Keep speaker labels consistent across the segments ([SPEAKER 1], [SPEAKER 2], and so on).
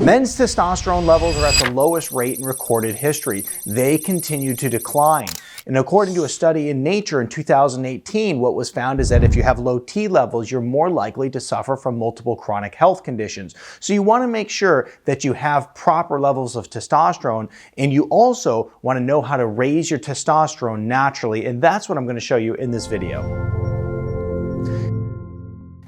[SPEAKER 1] Men's testosterone levels are at the lowest rate in recorded history. They continue to decline. And according to a study in Nature in 2018, what was found is that if you have low T levels, you're more likely to suffer from multiple chronic health conditions. So you want to make sure that you have proper levels of testosterone, and you also want to know how to raise your testosterone naturally, and that's what I'm going to show you in this video.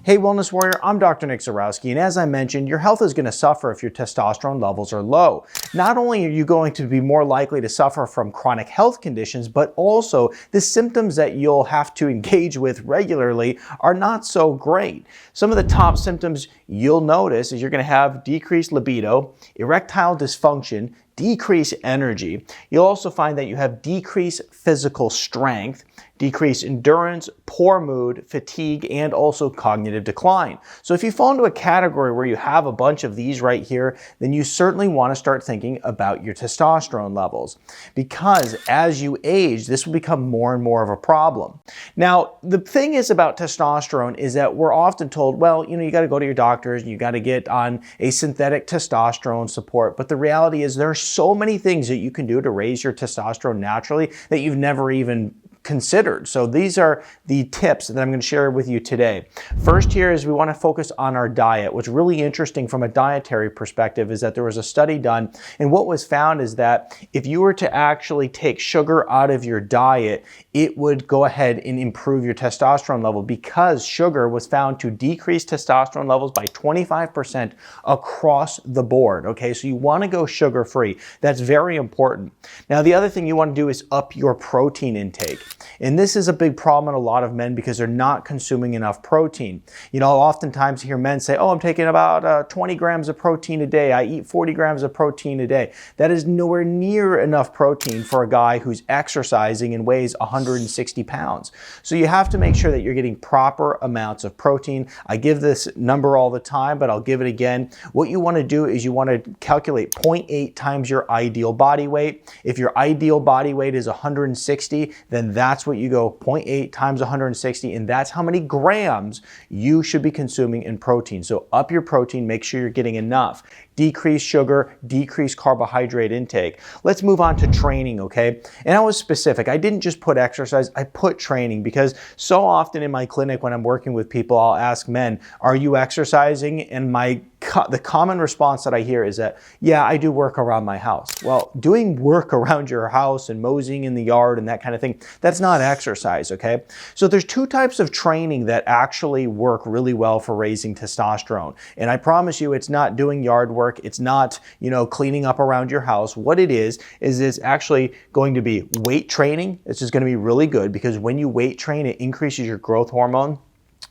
[SPEAKER 1] Hey Wellness Warrior, I'm Dr. Zyrowski, and as I mentioned, your health is going to suffer if your testosterone levels are low. Not only are you going to be more likely to suffer from chronic health conditions, but also the symptoms that you'll have to engage with regularly are not so great. Some of the top symptoms you'll notice is you're going to have decreased libido, erectile dysfunction, decreased energy. You'll also find that you have decreased physical strength, decreased endurance, poor mood, fatigue, and also cognitive decline. So if you fall into a category where you have a bunch of these right here, then you certainly want to start thinking about your testosterone levels, because as you age, this will become more and more of a problem. Now, the thing is about testosterone is that we're often told, well, you got to go to your doctors and you got to get on a synthetic testosterone support. But the reality is there are so many things that you can do to raise your testosterone naturally that you've never even considered. So these are the tips that I'm going to share with you today. First here is we want to focus on our diet. What's really interesting from a dietary perspective is that there was a study done, and what was found is that if you were to actually take sugar out of your diet, it would go ahead and improve your testosterone level, because sugar was found to decrease testosterone levels by 25% across the board. Okay, so you want to go sugar-free. That's very important. Now, the other thing you want to do is up your protein intake. And this is a big problem in a lot of men because they're not consuming enough protein. Oftentimes you hear men say, oh, I'm taking about 20 grams of protein a day. I eat 40 grams of protein a day. That is nowhere near enough protein for a guy who's exercising and weighs 160 pounds. So you have to make sure that you're getting proper amounts of protein. I give this number all the time, but I'll give it again. What you want to do is you want to calculate 0.8 times your ideal body weight. If your ideal body weight is 160, then that's what you go 0.8 times 160, and that's how many grams you should be consuming in protein. So up your protein, make sure you're getting enough. Decrease sugar, decrease carbohydrate intake. Let's move on to training, okay? And I was specific. I didn't just put exercise, I put training, because so often in my clinic when I'm working with people, I'll ask men, are you exercising? And the common response that I hear is that, yeah, I do work around my house. Well, doing work around your house and moseying in the yard and that kind of thing, that's not exercise, okay? So there's two types of training that actually work really well for raising testosterone. And I promise you, it's not doing yard work. It's not, cleaning up around your house. What it is it's actually going to be weight training. This is going to be really good because when you weight train, it increases your growth hormone.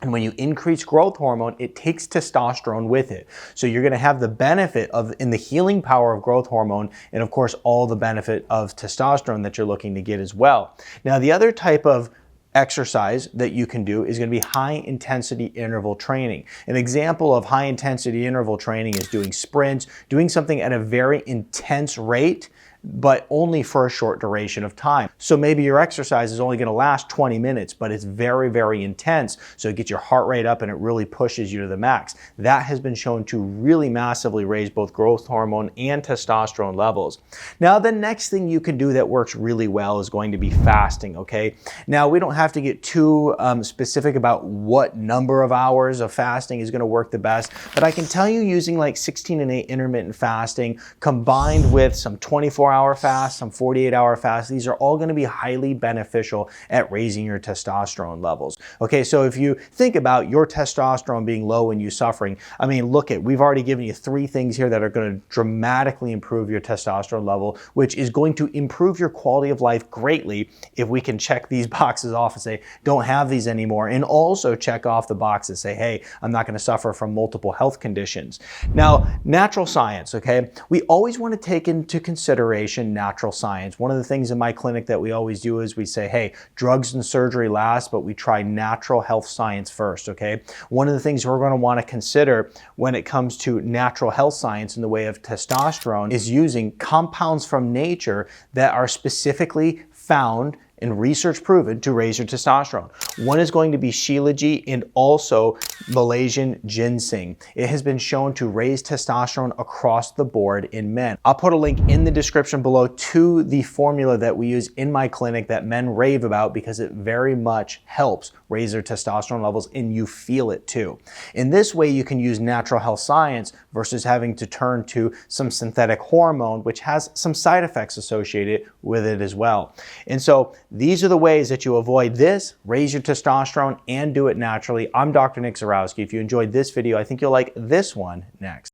[SPEAKER 1] And when you increase growth hormone, it takes testosterone with it. So you're going to have the benefit in the healing power of growth hormone, and of course, all the benefit of testosterone that you're looking to get as well. Now, the other type of exercise that you can do is going to be high intensity interval training. An example of high intensity interval training is doing sprints, doing something at a very intense rate, but only for a short duration of time. So maybe your exercise is only going to last 20 minutes, but it's very, very intense. So it gets your heart rate up and it really pushes you to the max. That has been shown to really massively raise both growth hormone and testosterone levels. Now, the next thing you can do that works really well is going to be fasting, okay? Now, we don't have to get too specific about what number of hours of fasting is going to work the best, but I can tell you using like 16-8 intermittent fasting combined with some 24-hour fast, some 48-hour fast, these are all going to be highly beneficial at raising your testosterone levels. Okay, so if you think about your testosterone being low and you suffering, we've already given you 3 things here that are going to dramatically improve your testosterone level, which is going to improve your quality of life greatly if we can check these boxes off and say, don't have these anymore, and also check off the box and say, hey, I'm not going to suffer from multiple health conditions. Now, natural science, okay? We always want to take into consideration natural science. One of the things in my clinic that we always do is we say, hey, drugs and surgery last, but we try natural health science first, okay? One of the things we're going to want to consider when it comes to natural health science in the way of testosterone is using compounds from nature that are specifically found and research proven to raise your testosterone. One is going to be shilajit and also Malaysian ginseng. It has been shown to raise testosterone across the board in men. I'll put a link in the description below to the formula that we use in my clinic that men rave about because it very much helps raise their testosterone levels and you feel it too. In this way, you can use natural health science versus having to turn to some synthetic hormone, which has some side effects associated with it as well. And so these are the ways that you avoid this, raise your testosterone, and do it naturally. I'm Dr. Nick Zyrowski. If you enjoyed this video, I think you'll like this one next.